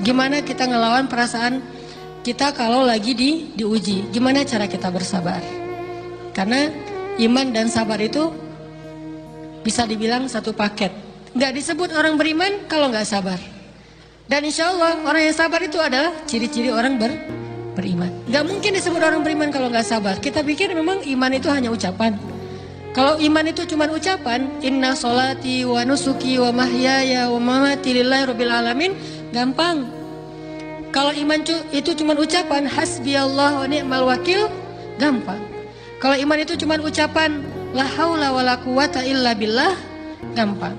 Gimana kita ngelawan perasaan kita kalau lagi diuji? Gimana cara kita bersabar? Karena iman dan sabar itu bisa dibilang satu paket. Nggak disebut orang beriman kalau nggak sabar. Dan insya Allah orang yang sabar itu adalah ciri-ciri orang beriman. Nggak mungkin disebut orang beriman kalau nggak sabar. Kita pikir memang iman itu hanya ucapan. Kalau iman itu cuma ucapan, inna sholati wa nusuki wa mahyaya wa mamati lillahi rabbil alamin, gampang. Kalau iman itu cuma ucapan, hasbiyallah wa ni'mal wakil, gampang. Kalau iman itu cuma ucapan, la haula wa la quwata illa billah, gampang.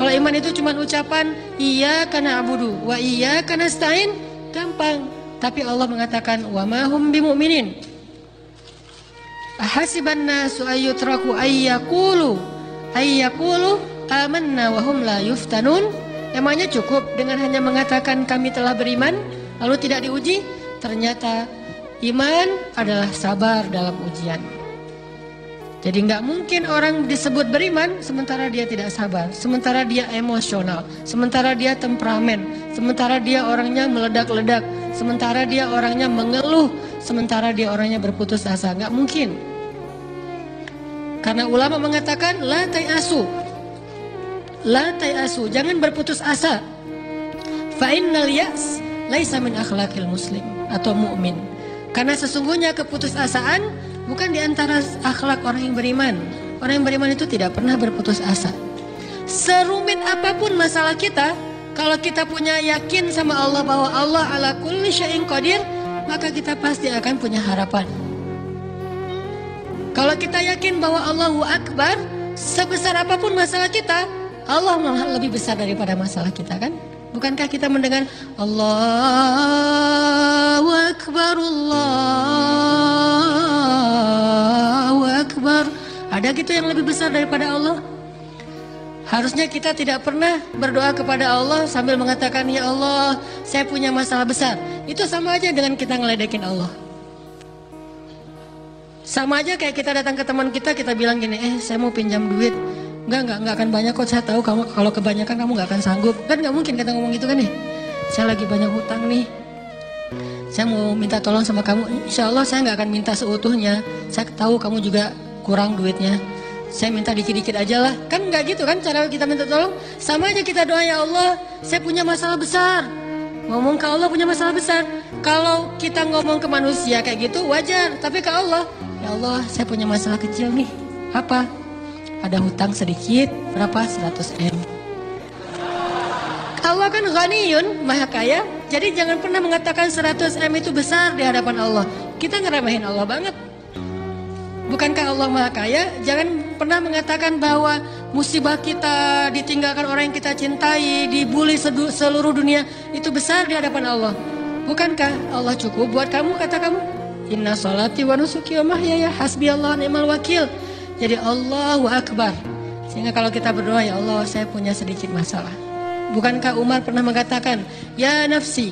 Kalau iman itu cuma ucapan, iyyaka na'budu wa iyyaka nasta'in, gampang. Tapi Allah mengatakan, wa ma hum bimu'minin. Ahasiban nasu ayyutraku ayyakulu amanna wa hum la yuftanun. Emangnya cukup dengan hanya mengatakan kami telah beriman lalu tidak diuji? Ternyata iman adalah sabar dalam ujian. Jadi nggak mungkin orang disebut beriman sementara dia tidak sabar, sementara dia emosional, sementara dia temperamen, sementara dia orangnya meledak-ledak, sementara dia orangnya mengeluh, sementara dia orangnya berputus asa. Nggak mungkin. Karena ulama mengatakan la tayasu, jangan berputus asa. Fa innal ya's laisa min akhlaqil muslim atau mukmin. Karena sesungguhnya keputusasaan bukan di antara akhlak orang yang beriman. Orang yang beriman itu tidak pernah berputus asa. Serumit apapun masalah kita, kalau kita punya yakin sama Allah bahwa Allah ala kulli syai'in qadir, maka kita pasti akan punya harapan. Kalau kita yakin bahwa Allahu Akbar, sebesar apapun masalah kita, Allah malah lebih besar daripada masalah kita, kan? Bukankah kita mendengar Allahu Akbar, Allahu Akbar? Ada gitu yang lebih besar daripada Allah? Harusnya kita tidak pernah berdoa kepada Allah sambil mengatakan, ya Allah, saya punya masalah besar. Itu sama aja dengan kita ngeledekin Allah. Sama aja kayak kita datang ke teman kita bilang gini, saya mau pinjam duit. Enggak akan banyak kok, saya tahu kamu kalau kebanyakan kamu nggak akan sanggup. Kan nggak mungkin kita ngomong gitu kan nih. Saya lagi banyak hutang nih, saya mau minta tolong sama kamu. Insya Allah saya nggak akan minta seutuhnya. Saya tahu kamu juga kurang duitnya, saya minta dikit-dikit aja lah. Kan nggak gitu kan cara kita minta tolong. Sama aja kita doa, ya Allah, saya punya masalah besar. Ngomong ke Allah punya masalah besar. Kalau kita ngomong ke manusia kayak gitu wajar, tapi ke Allah, ya Allah, saya punya masalah kecil nih. Apa? Ada hutang sedikit, berapa? 100 M. Allah kan ghaniyun, maha kaya. Jadi jangan pernah mengatakan 100 M itu besar di hadapan Allah. Kita ngeremehin Allah banget. Bukankah Allah maha kaya? Jangan pernah mengatakan bahwa musibah kita, ditinggalkan orang yang kita cintai, dibully seluruh dunia, itu besar di hadapan Allah. Bukankah Allah cukup buat kamu, kata kamu? Inna sholati wa nusuki wa mahyaya hasbiyallahu ni'mal wakil. Jadi Allahu Akbar. Sehingga kalau kita berdoa, ya Allah, saya punya sedikit masalah. Bukankah Umar pernah mengatakan, ya nafsi,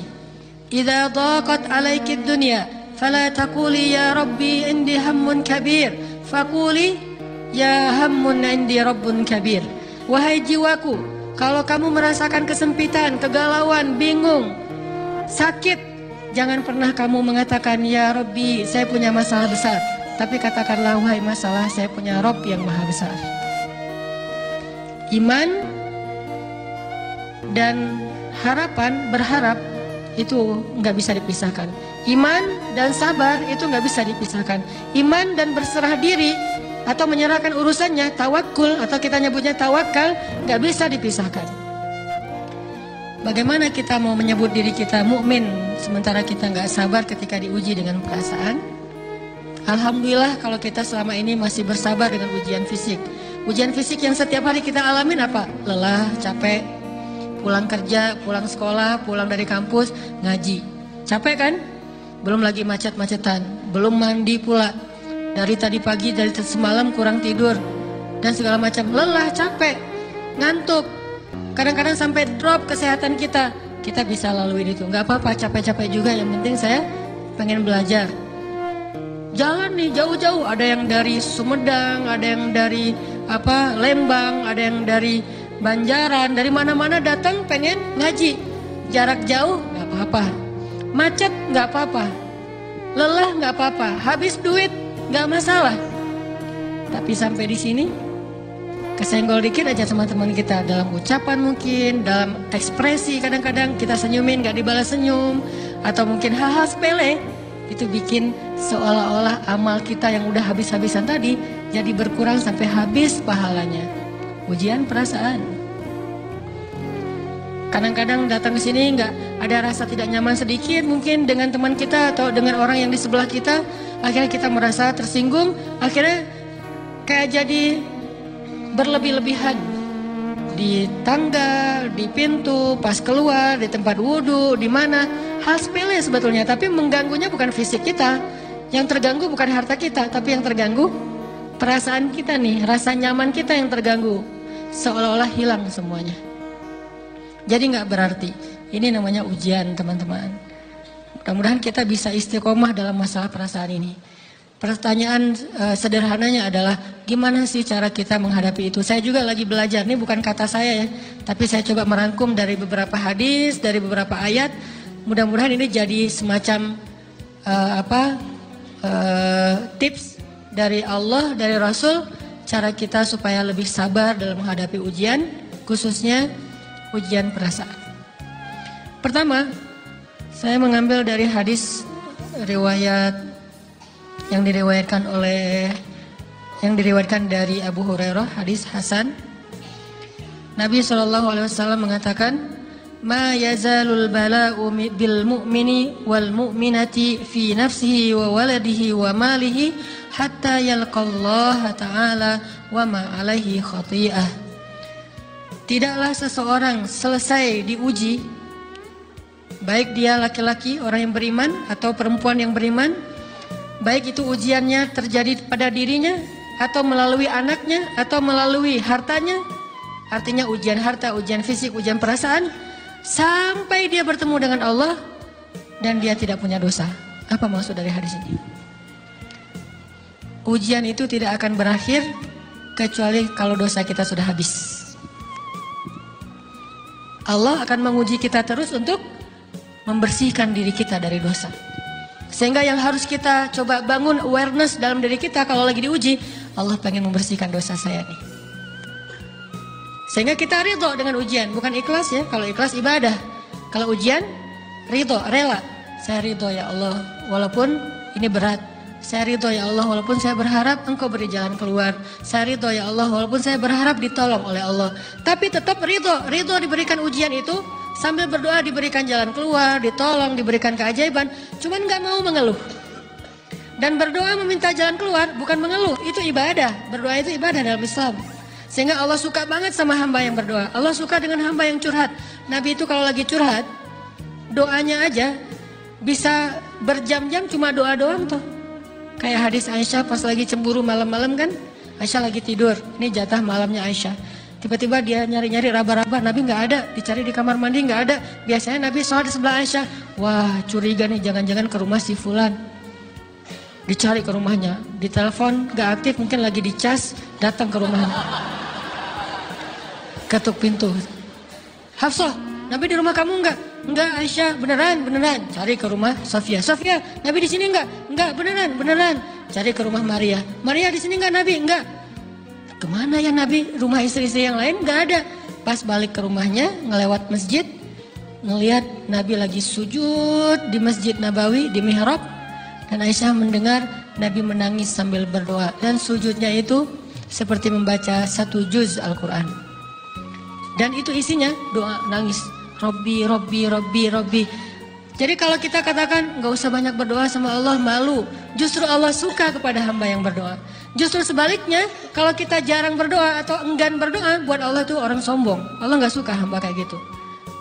idza daqat alaiki dunya, fala taquli ya rabbi indi hammun kabir, faquli ya hammun indi rabbun kabir. Wahai jiwaku, kalau kamu merasakan kesempitan, kegalauan, bingung, sakit, jangan pernah kamu mengatakan, ya Rabbi, saya punya masalah besar. Tapi katakanlah, wahai masalah, saya punya Rabb yang maha besar. Iman dan harapan, berharap, itu nggak bisa dipisahkan. Iman dan sabar itu nggak bisa dipisahkan. Iman dan berserah diri atau menyerahkan urusannya, tawakul atau kita nyebutnya tawakal, nggak bisa dipisahkan. Bagaimana kita mau menyebut diri kita mukmin sementara kita nggak sabar ketika diuji dengan perasaan? Alhamdulillah kalau kita selama ini masih bersabar dengan ujian fisik. Ujian fisik yang setiap hari kita alamin apa? Lelah, capek, pulang kerja, pulang sekolah, pulang dari kampus, ngaji. Capek kan? Belum lagi macet-macetan, belum mandi pula. Dari tadi pagi, dari semalam kurang tidur, dan segala macam. Lelah, capek, ngantuk. Kadang-kadang sampai drop kesehatan kita. Kita bisa lalui itu, nggak apa-apa, capek-capek juga. Yang penting saya pengen belajar. Jalan nih jauh-jauh, ada yang dari Sumedang, ada yang dari Lembang, ada yang dari Banjaran, dari mana-mana datang pengen ngaji. Jarak jauh nggak apa-apa, macet nggak apa-apa, lelah nggak apa-apa, habis duit nggak masalah. Tapi sampai di sini kesenggol dikit aja teman-teman kita dalam ucapan, mungkin dalam ekspresi, kadang-kadang kita senyumin nggak dibalas senyum, atau mungkin hal-hal sepele, itu bikin seolah-olah amal kita yang udah habis-habisan tadi jadi berkurang sampai habis pahalanya. Ujian perasaan. Kadang-kadang datang ke sini nggak ada rasa tidak nyaman sedikit mungkin dengan teman kita atau dengan orang yang di sebelah kita, akhirnya kita merasa tersinggung, akhirnya kayak jadi berlebih-lebihan di tangga, di pintu, pas keluar, di tempat wudhu, di mana, hal sepele sebetulnya, tapi mengganggunya bukan fisik kita, yang terganggu bukan harta kita, tapi yang terganggu perasaan kita nih, rasa nyaman kita yang terganggu, seolah-olah hilang semuanya. Jadi nggak berarti, ini namanya ujian teman-teman. Mudah-mudahan kita bisa istiqomah dalam masalah perasaan ini. Pertanyaan sederhananya adalah gimana sih cara kita menghadapi itu? Saya juga lagi belajar, ini bukan kata saya ya, tapi saya coba merangkum dari beberapa hadis, dari beberapa ayat. Mudah-mudahan ini jadi semacam tips dari Allah, dari Rasul, cara kita supaya lebih sabar dalam menghadapi ujian, khususnya ujian perasaan. Pertama, saya mengambil dari hadis riwayat yang diriwayatkan dari Abu Hurairah, hadis Hasan. Nabi SAW mengatakan, "Ma yazalul bala'u bil mu'mini wal mu'minati fi nafsihi wa waladihi wa malihi hatta yalqallaha ta'ala wa ma alaihi khati'ah." Tidaklah seseorang selesai diuji, baik dia laki-laki, orang yang beriman, atau perempuan yang beriman, baik itu ujiannya terjadi pada dirinya, atau melalui anaknya, atau melalui hartanya. Artinya ujian harta, ujian fisik, ujian perasaan, sampai dia bertemu dengan Allah dan dia tidak punya dosa. Apa maksud dari hadis ini? Ujian itu tidak akan berakhir kecuali kalau dosa kita sudah habis. Allah akan menguji kita terus untuk membersihkan diri kita dari dosa. Sehingga yang harus kita coba bangun awareness dalam diri kita kalau lagi diuji, Allah pengen membersihkan dosa saya nih. Sehingga kita ridho dengan ujian, bukan ikhlas ya. Kalau ikhlas ibadah, kalau ujian ridho, rela. Saya ridho ya Allah, walaupun ini berat. Saya ridho ya Allah, walaupun saya berharap Engkau beri jalan keluar. Saya ridho ya Allah, walaupun saya berharap ditolong oleh Allah. Tapi tetap ridho diberikan ujian itu. Sambil berdoa diberikan jalan keluar, ditolong, diberikan keajaiban, cuman gak mau mengeluh. Dan berdoa meminta jalan keluar bukan mengeluh, itu ibadah. Berdoa itu ibadah dalam Islam. Sehingga Allah suka banget sama hamba yang berdoa. Allah suka dengan hamba yang curhat. Nabi itu kalau lagi curhat, doanya aja bisa berjam-jam cuma doa doang tuh. Kayak hadis Aisyah pas lagi cemburu malam-malam kan, Aisyah lagi tidur, ini jatah malamnya Aisyah. Tiba-tiba dia nyari-nyari raba-raba, Nabi nggak ada, dicari di kamar mandi nggak ada. Biasanya Nabi sholat di sebelah Aisyah. Wah, curiga nih, jangan-jangan ke rumah si Fulan. Dicari ke rumahnya, ditelepon nggak aktif, mungkin lagi dicas, datang ke rumahnya. Ketuk pintu. Hafsah, Nabi di rumah kamu nggak? Nggak Aisyah, beneran. Cari ke rumah Sofia. Sofia, Nabi di sini nggak? Nggak, beneran. Cari ke rumah Maria. Maria di sini nggak Nabi? Nggak. Kemana ya Nabi? Rumah istri-istri yang lain gak ada. Pas balik ke rumahnya, ngelewat masjid, ngelihat Nabi lagi sujud di Masjid Nabawi, di mihrab. Dan Aisyah mendengar Nabi menangis sambil berdoa. Dan sujudnya itu seperti membaca 1 juz Al-Quran. Dan itu isinya doa nangis. Robbi. Jadi kalau kita katakan gak usah banyak berdoa sama Allah, malu. Justru Allah suka kepada hamba yang berdoa. Justru sebaliknya, kalau kita jarang berdoa atau enggan berdoa, buat Allah itu orang sombong. Allah gak suka hamba kayak gitu.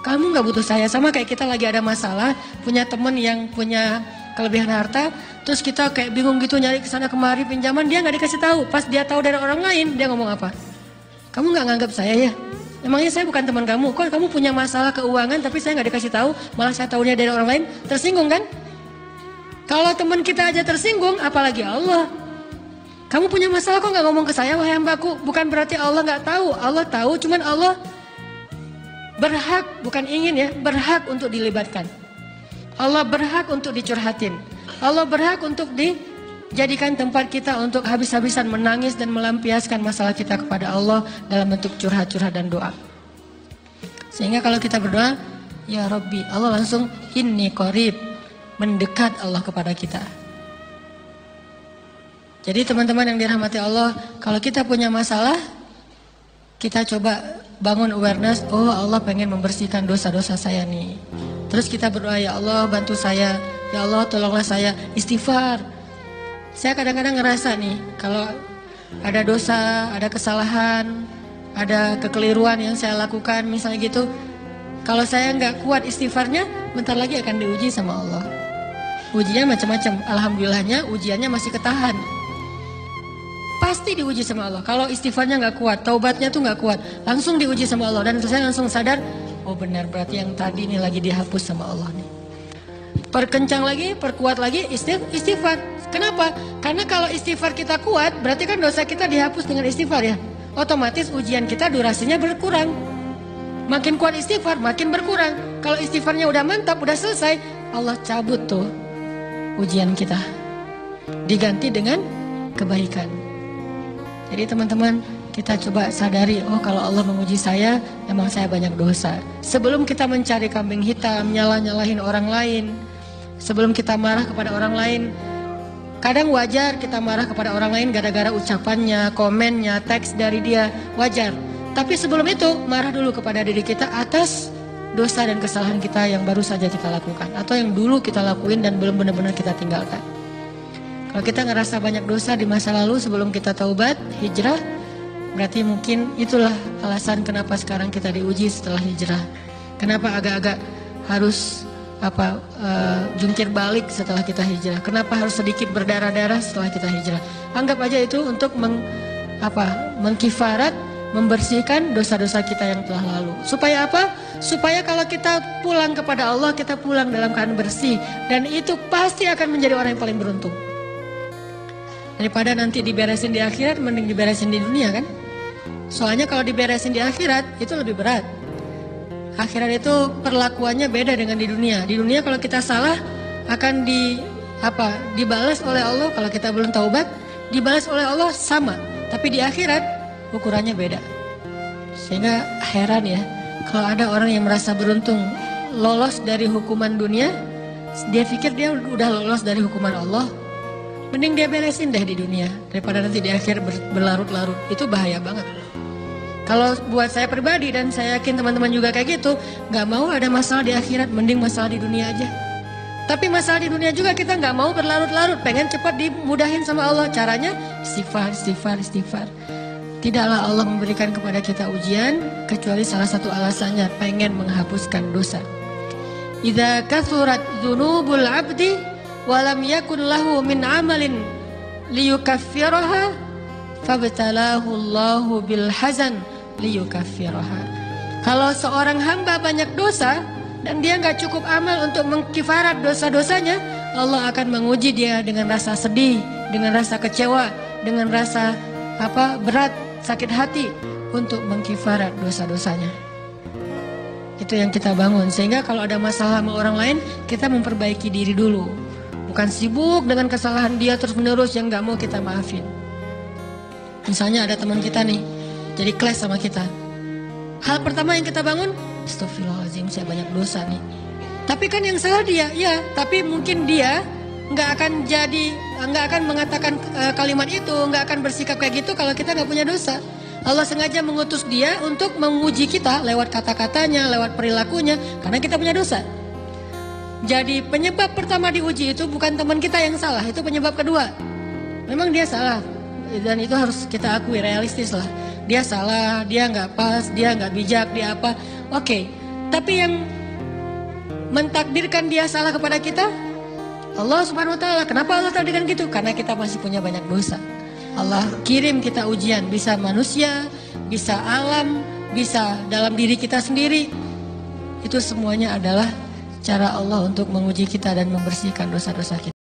Kamu gak butuh saya, sama kayak kita lagi ada masalah, punya temen yang punya kelebihan harta, terus kita kayak bingung gitu nyari kesana kemari pinjaman, dia gak dikasih tahu. Pas dia tahu dari orang lain, dia ngomong apa? Kamu gak nganggap saya ya? Emangnya saya bukan teman kamu? Kok kamu punya masalah keuangan tapi saya gak dikasih tahu, malah saya tahunya dari orang lain? Tersinggung kan? Kalau teman kita aja tersinggung, apalagi Allah. Kamu punya masalah kok gak ngomong ke saya, wahai hambaku? Bukan berarti Allah gak tahu. Allah tahu, cuman Allah berhak, bukan ingin ya, berhak untuk dilibatkan. Allah berhak untuk dicurhatin. Allah berhak untuk dijadikan tempat kita untuk habis-habisan menangis dan melampiaskan masalah kita kepada Allah dalam bentuk curhat-curhat dan doa. Sehingga kalau kita berdoa, ya Rabbi, Allah langsung inni qarib, mendekat Allah kepada kita. Jadi teman-teman yang dirahmati Allah, kalau kita punya masalah, kita coba bangun awareness, oh Allah pengen membersihkan dosa-dosa saya nih. Terus kita berdoa, ya Allah bantu saya, ya Allah tolonglah saya, istighfar. Saya kadang-kadang ngerasa nih, kalau ada dosa, ada kesalahan, ada kekeliruan yang saya lakukan misalnya gitu, kalau saya nggak kuat istighfarnya, bentar lagi akan diuji sama Allah. Ujinya macam-macam, alhamdulillahnya ujiannya masih ketahan. Pasti diuji sama Allah. Kalau istighfarnya nggak kuat, taubatnya tuh nggak kuat, langsung diuji sama Allah. Dan saya langsung sadar, oh benar, berarti yang tadi ini lagi dihapus sama Allah nih. Perkencang lagi, perkuat lagi istighfar. Kenapa? Karena kalau istighfar kita kuat, berarti kan dosa kita dihapus dengan istighfar ya. Otomatis ujian kita durasinya berkurang. Makin kuat istighfar, makin berkurang. Kalau istighfarnya udah mantap, udah selesai, Allah cabut tuh ujian kita. Diganti dengan kebaikan. Jadi teman-teman, kita coba sadari, oh kalau Allah menguji saya, memang saya banyak dosa. Sebelum kita mencari kambing hitam, nyalah-nyalahin orang lain, sebelum kita marah kepada orang lain, kadang wajar kita marah kepada orang lain gara-gara ucapannya, komennya, teks dari dia, wajar. Tapi sebelum itu, marah dulu kepada diri kita atas dosa dan kesalahan kita yang baru saja kita lakukan, atau yang dulu kita lakuin dan belum benar-benar kita tinggalkan. Kalau kita ngerasa banyak dosa di masa lalu sebelum kita taubat, hijrah, berarti mungkin itulah alasan kenapa sekarang kita diuji setelah hijrah. Kenapa agak-agak harus jungkir balik setelah kita hijrah. Kenapa harus sedikit berdarah-darah setelah kita hijrah. Anggap aja itu untuk mengkifarat, membersihkan dosa-dosa kita yang telah lalu. Supaya apa? Supaya kalau kita pulang kepada Allah, kita pulang dalam keadaan bersih. Dan itu pasti akan menjadi orang yang paling beruntung. Daripada nanti diberesin di akhirat, mending diberesin di dunia kan? Soalnya kalau diberesin di akhirat, itu lebih berat. Akhirat itu perlakuannya beda dengan di dunia. Di dunia kalau kita salah, akan dibalas oleh Allah. Kalau kita belum taubat, dibalas oleh Allah sama. Tapi di akhirat, ukurannya beda. Sehingga heran ya, kalau ada orang yang merasa beruntung lolos dari hukuman dunia, dia pikir dia udah lolos dari hukuman Allah. Mending dia beresin deh di dunia daripada nanti di akhir berlarut-larut. Itu bahaya banget. Kalau buat saya pribadi dan saya yakin teman-teman juga kayak gitu, gak mau ada masalah di akhirat, mending masalah di dunia aja. Tapi masalah di dunia juga kita gak mau berlarut-larut, pengen cepat dimudahin sama Allah. Caranya istighfar. Tidaklah Allah memberikan kepada kita ujian kecuali salah satu alasannya pengen menghapuskan dosa. Idza kathurat dzunubul 'abdi walam yakun lahu min amalin liyukaffiraha fabtalahu Allahu bil hazan liyukaffiraha. Kalau seorang hamba banyak dosa dan dia nggak cukup amal untuk mengkifarat dosa-dosanya, Allah akan menguji dia dengan rasa sedih, dengan rasa kecewa, dengan rasa berat, sakit hati untuk mengkifarat dosa-dosanya. Itu yang kita bangun, sehingga kalau ada masalah sama orang lain, kita memperbaiki diri dulu. Bukan sibuk dengan kesalahan dia terus menerus yang gak mau kita maafin. Misalnya ada teman kita nih, jadi clash sama kita. Hal pertama yang kita bangun, astagfirullahaladzim, saya banyak dosa nih. Tapi kan yang salah dia, ya. Tapi mungkin dia gak akan mengatakan kalimat itu, gak akan bersikap kayak gitu kalau kita gak punya dosa. Allah sengaja mengutus dia untuk menguji kita lewat kata-katanya, lewat perilakunya, karena kita punya dosa. Jadi penyebab pertama diuji itu bukan teman kita yang salah, itu penyebab kedua. Memang dia salah, dan itu harus kita akui, realistis lah. Dia salah, dia nggak pas, dia nggak bijak, dia apa. Oke, tapi yang mentakdirkan dia salah kepada kita, Allah Subhanahu Wa Taala. Kenapa Allah takdirkan gitu? Karena kita masih punya banyak dosa. Allah kirim kita ujian, bisa manusia, bisa alam, bisa dalam diri kita sendiri. Itu semuanya adalah cara Allah untuk menguji kita dan membersihkan dosa-dosa kita.